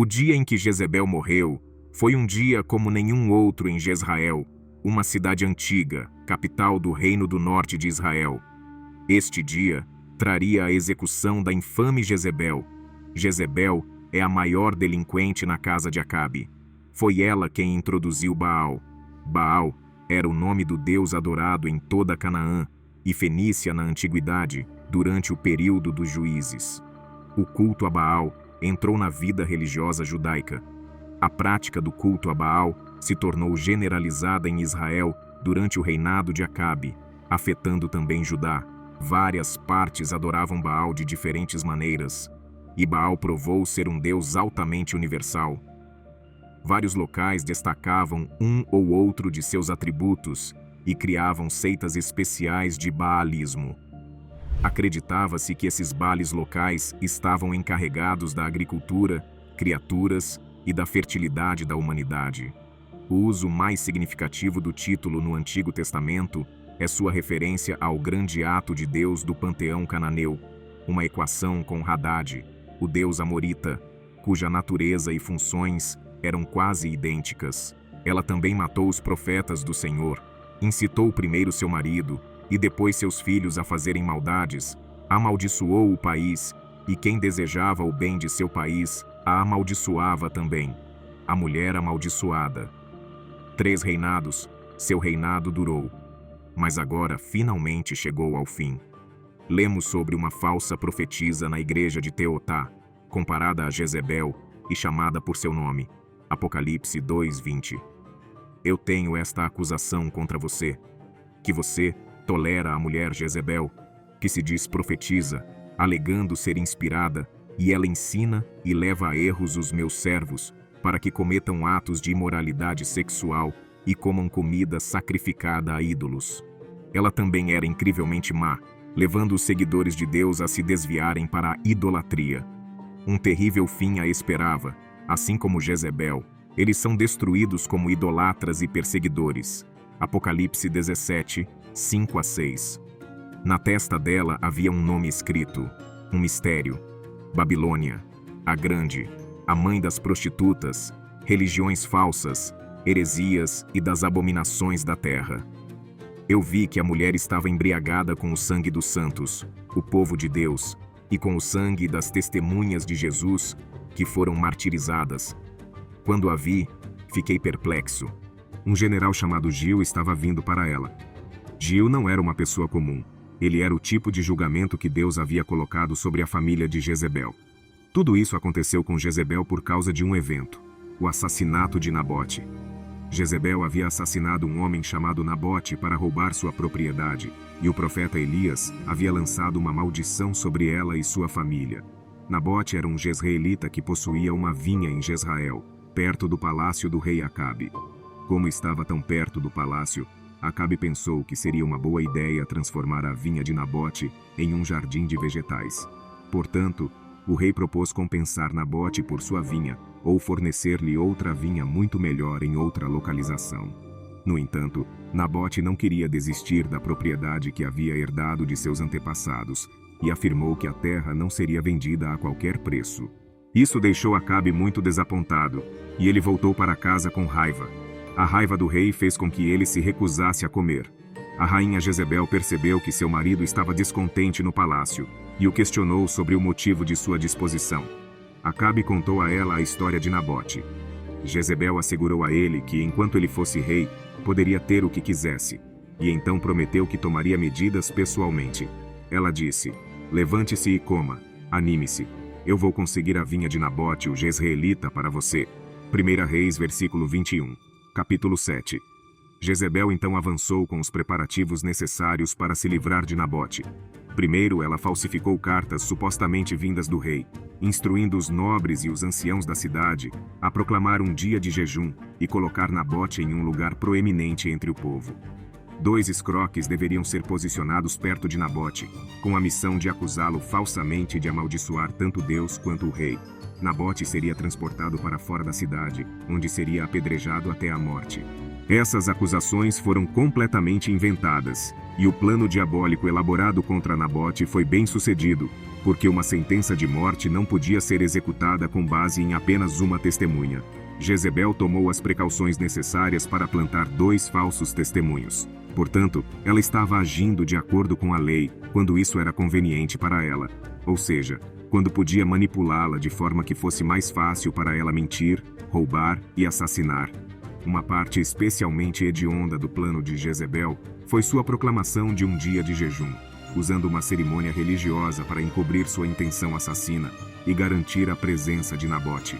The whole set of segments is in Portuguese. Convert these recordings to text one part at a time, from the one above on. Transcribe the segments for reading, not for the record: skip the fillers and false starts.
O dia em que Jezebel morreu foi um dia como nenhum outro em Jezrael, uma cidade antiga, capital do reino do norte de Israel. Este dia traria a execução da infame Jezebel. Jezebel é a maior delinquente na casa de Acabe. Foi ela quem introduziu Baal. Baal era o nome do deus adorado em toda Canaã e Fenícia na antiguidade, durante o período dos juízes. O culto a Baal entrou na vida religiosa judaica. A prática do culto a Baal se tornou generalizada em Israel durante o reinado de Acabe, afetando também Judá. Várias partes adoravam Baal de diferentes maneiras, e Baal provou ser um deus altamente universal. Vários locais destacavam um ou outro de seus atributos e criavam seitas especiais de baalismo. Acreditava-se que esses baales locais estavam encarregados da agricultura, criaturas e da fertilidade da humanidade. O uso mais significativo do título no Antigo Testamento é sua referência ao grande ato de Deus do panteão cananeu, uma equação com Hadad, o deus amorita, cuja natureza e funções eram quase idênticas. Ela também matou os profetas do Senhor, incitou primeiro seu marido e depois seus filhos a fazerem maldades, amaldiçoou o país, e quem desejava o bem de seu país a amaldiçoava também. A mulher amaldiçoada. 3 reinados, seu reinado durou. Mas agora finalmente chegou ao fim. Lemos sobre uma falsa profetisa na igreja de Teotá, comparada a Jezebel e chamada por seu nome. Apocalipse 2:20. Eu tenho esta acusação contra você, que você tolera a mulher Jezebel, que se diz profetiza, alegando ser inspirada, e ela ensina e leva a erros os meus servos, para que cometam atos de imoralidade sexual e comam comida sacrificada a ídolos. Ela também era incrivelmente má, levando os seguidores de Deus a se desviarem para a idolatria. Um terrível fim a esperava, assim como Jezebel. Eles são destruídos como idolatras e perseguidores. Apocalipse 17, 5-6. Na testa dela havia um nome escrito, um mistério. Babilônia, a grande, a mãe das prostitutas, religiões falsas, heresias e das abominações da terra. Eu vi que a mulher estava embriagada com o sangue dos santos, o povo de Deus, e com o sangue das testemunhas de Jesus, que foram martirizadas. Quando a vi, fiquei perplexo. Um general chamado Gil estava vindo para ela. Gil não era uma pessoa comum. Ele era o tipo de julgamento que Deus havia colocado sobre a família de Jezebel. Tudo isso aconteceu com Jezebel por causa de um evento: o assassinato de Nabote. Jezebel havia assassinado um homem chamado Nabote para roubar sua propriedade, e o profeta Elias havia lançado uma maldição sobre ela e sua família. Nabote era um jezreelita que possuía uma vinha em Jezrael, perto do palácio do rei Acabe. Como estava tão perto do palácio, Acabe pensou que seria uma boa ideia transformar a vinha de Nabote em um jardim de vegetais. Portanto, o rei propôs compensar Nabote por sua vinha, ou fornecer-lhe outra vinha muito melhor em outra localização. No entanto, Nabote não queria desistir da propriedade que havia herdado de seus antepassados, e afirmou que a terra não seria vendida a qualquer preço. Isso deixou Acabe muito desapontado, e ele voltou para casa com raiva. A raiva do rei fez com que ele se recusasse a comer. A rainha Jezebel percebeu que seu marido estava descontente no palácio, e o questionou sobre o motivo de sua disposição. Acabe contou a ela a história de Nabote. Jezebel assegurou a ele que, enquanto ele fosse rei, poderia ter o que quisesse, e então prometeu que tomaria medidas pessoalmente. Ela disse: levante-se e coma, anime-se. Eu vou conseguir a vinha de Nabote, o jezreelita, para você. 1 Reis, versículo 21. Capítulo 7. Jezebel então avançou com os preparativos necessários para se livrar de Nabote. Primeiro, ela falsificou cartas supostamente vindas do rei, instruindo os nobres e os anciãos da cidade a proclamar um dia de jejum e colocar Nabote em um lugar proeminente entre o povo. 2 escroques deveriam ser posicionados perto de Nabote, com a missão de acusá-lo falsamente de amaldiçoar tanto Deus quanto o rei. Nabote seria transportado para fora da cidade, onde seria apedrejado até a morte. Essas acusações foram completamente inventadas, e o plano diabólico elaborado contra Nabote foi bem sucedido, porque uma sentença de morte não podia ser executada com base em apenas uma testemunha. Jezebel tomou as precauções necessárias para plantar 2 falsos testemunhos. Portanto, ela estava agindo de acordo com a lei, quando isso era conveniente para ela, ou seja, quando podia manipulá-la de forma que fosse mais fácil para ela mentir, roubar e assassinar. Uma parte especialmente hedionda do plano de Jezebel foi sua proclamação de um dia de jejum, usando uma cerimônia religiosa para encobrir sua intenção assassina e garantir a presença de Nabote.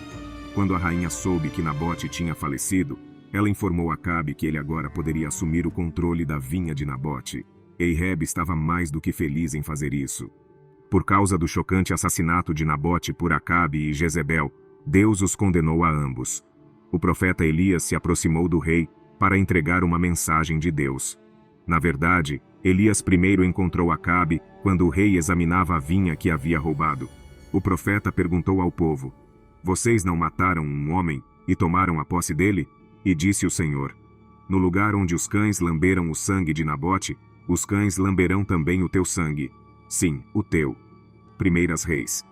Quando a rainha soube que Nabote tinha falecido, ela informou Acabe que ele agora poderia assumir o controle da vinha de Nabote. Ahab estava mais do que feliz em fazer isso. Por causa do chocante assassinato de Nabote por Acabe e Jezebel, Deus os condenou a ambos. O profeta Elias se aproximou do rei para entregar uma mensagem de Deus. Na verdade, Elias primeiro encontrou Acabe quando o rei examinava a vinha que havia roubado. O profeta perguntou ao povo: "Vocês não mataram um homem e tomaram a posse dele?" E disse o Senhor: "No lugar onde os cães lamberam o sangue de Nabote, os cães lamberão também o teu sangue. Sim, o teu." 1 Reis,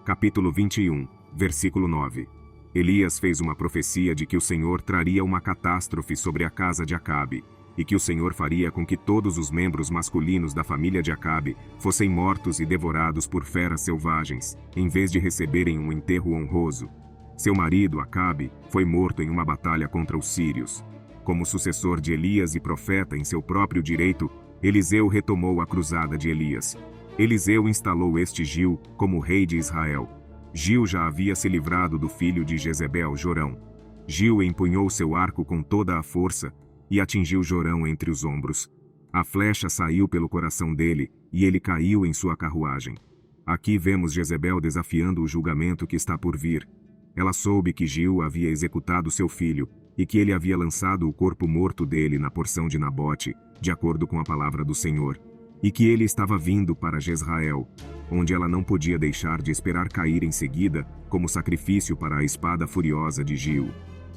capítulo 21, versículo 9. Elias fez uma profecia de que o Senhor traria uma catástrofe sobre a casa de Acabe, e que o Senhor faria com que todos os membros masculinos da família de Acabe fossem mortos e devorados por feras selvagens, em vez de receberem um enterro honroso. Seu marido, Acabe, foi morto em uma batalha contra os sírios. Como sucessor de Elias e profeta em seu próprio direito, Eliseu retomou a cruzada de Elias. Eliseu instalou este Gil como rei de Israel. Gil já havia se livrado do filho de Jezebel, Jorão. Gil empunhou seu arco com toda a força e atingiu Jorão entre os ombros. A flecha saiu pelo coração dele e ele caiu em sua carruagem. Aqui vemos Jezebel desafiando o julgamento que está por vir. Ela soube que Gil havia executado seu filho e que ele havia lançado o corpo morto dele na porção de Nabote, de acordo com a palavra do Senhor, e que ele estava vindo para Jezrael, onde ela não podia deixar de esperar cair em seguida como sacrifício para a espada furiosa de Gil.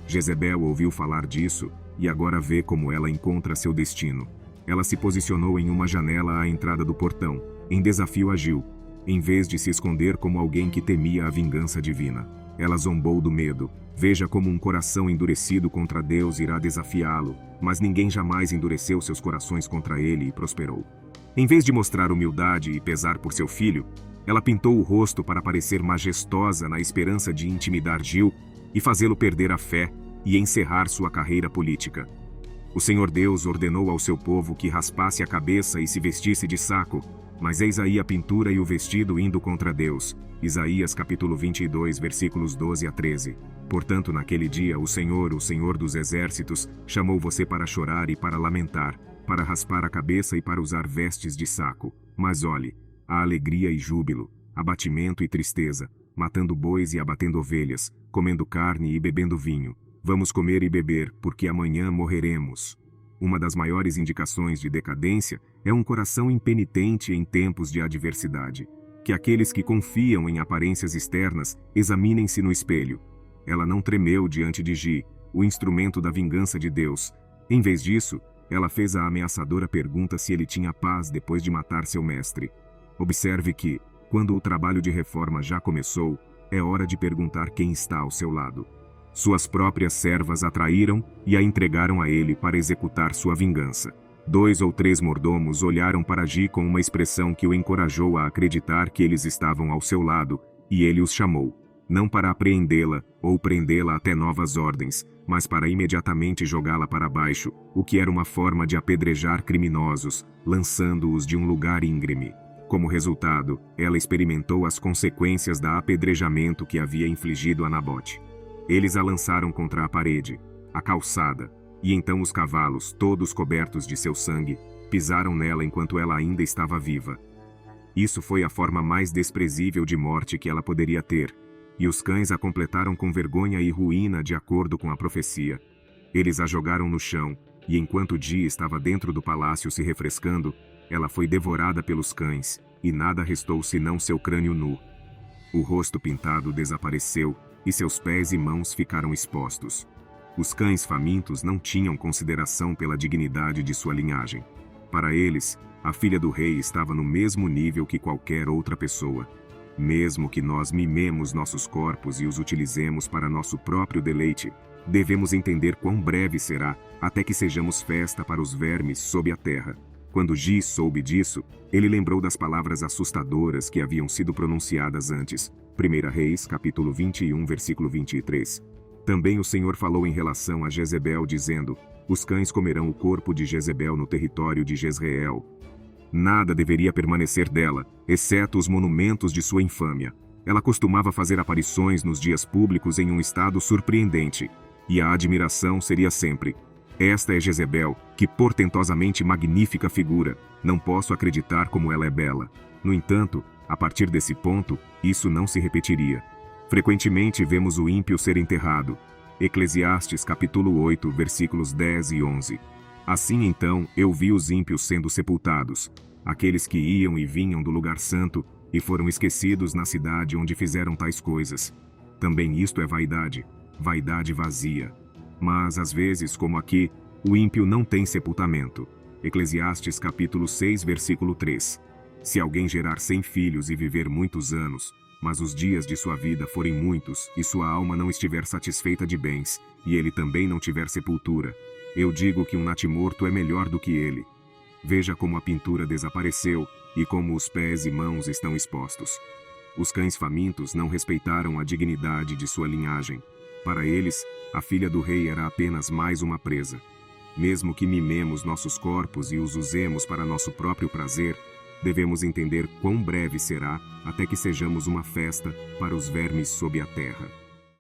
Jezebel ouviu falar disso e agora vê como ela encontra seu destino. Ela se posicionou em uma janela à entrada do portão, em desafio a Gil, em vez de se esconder como alguém que temia a vingança divina. Ela zombou do medo. Veja como um coração endurecido contra Deus irá desafiá-lo, mas ninguém jamais endureceu seus corações contra ele e prosperou. Em vez de mostrar humildade e pesar por seu filho, ela pintou o rosto para parecer majestosa na esperança de intimidar Gil e fazê-lo perder a fé e encerrar sua carreira política. O Senhor Deus ordenou ao seu povo que raspasse a cabeça e se vestisse de saco, mas eis aí a pintura e o vestido indo contra Deus. Isaías capítulo 22, versículos 12 a 13. Portanto, naquele dia, o Senhor dos exércitos, chamou você para chorar e para lamentar, para raspar a cabeça e para usar vestes de saco. Mas olhe, há alegria e júbilo, abatimento e tristeza, matando bois e abatendo ovelhas, comendo carne e bebendo vinho. Vamos comer e beber, porque amanhã morreremos. Uma das maiores indicações de decadência é um coração impenitente em tempos de adversidade. Que aqueles que confiam em aparências externas examinem-se no espelho. Ela não tremeu diante de Gi, o instrumento da vingança de Deus. Em vez disso, ela fez a ameaçadora pergunta se ele tinha paz depois de matar seu mestre. Observe que, quando o trabalho de reforma já começou, é hora de perguntar quem está ao seu lado. Suas próprias servas a traíram e a entregaram a ele para executar sua vingança. 2 ou 3 mordomos olharam para Gi com uma expressão que o encorajou a acreditar que eles estavam ao seu lado, e ele os chamou, não para apreendê-la ou prendê-la até novas ordens, mas para imediatamente jogá-la para baixo, o que era uma forma de apedrejar criminosos, lançando-os de um lugar íngreme. Como resultado, ela experimentou as consequências da apedrejamento que havia infligido a Nabote. Eles a lançaram contra a parede, a calçada, e então os cavalos, todos cobertos de seu sangue, pisaram nela enquanto ela ainda estava viva. Isso foi a forma mais desprezível de morte que ela poderia ter, e os cães a completaram com vergonha e ruína de acordo com a profecia. Eles a jogaram no chão, e enquanto Gi estava dentro do palácio se refrescando, ela foi devorada pelos cães, e nada restou senão seu crânio nu. O rosto pintado desapareceu, e seus pés e mãos ficaram expostos. Os cães famintos não tinham consideração pela dignidade de sua linhagem. Para eles, a filha do rei estava no mesmo nível que qualquer outra pessoa. Mesmo que nós mimemos nossos corpos e os utilizemos para nosso próprio deleite, devemos entender quão breve será até que sejamos festa para os vermes sob a terra. Quando Gi soube disso, ele lembrou das palavras assustadoras que haviam sido pronunciadas antes. 1 Reis, capítulo 21, versículo 23. Também o Senhor falou em relação a Jezebel, dizendo: os cães comerão o corpo de Jezebel no território de Jezreel. Nada deveria permanecer dela, exceto os monumentos de sua infâmia. Ela costumava fazer aparições nos dias públicos em um estado surpreendente, e a admiração seria sempre: esta é Jezebel, que portentosamente magnífica figura, não posso acreditar como ela é bela. No entanto, a partir desse ponto, isso não se repetiria. Frequentemente vemos o ímpio ser enterrado. Eclesiastes capítulo 8, versículos 10 e 11. Assim então, eu vi os ímpios sendo sepultados, aqueles que iam e vinham do lugar santo e foram esquecidos na cidade onde fizeram tais coisas. Também isto é vaidade, vaidade vazia. Mas, às vezes, como aqui, o ímpio não tem sepultamento. Eclesiastes capítulo 6, versículo 3. Se alguém gerar 100 filhos e viver muitos anos, mas os dias de sua vida forem muitos, e sua alma não estiver satisfeita de bens, e ele também não tiver sepultura, eu digo que um natimorto é melhor do que ele. Veja como a pintura desapareceu, e como os pés e mãos estão expostos. Os cães famintos não respeitaram a dignidade de sua linhagem. Para eles, a filha do rei era apenas mais uma presa. Mesmo que mimemos nossos corpos e os usemos para nosso próprio prazer, devemos entender quão breve será até que sejamos uma festa para os vermes sob a terra.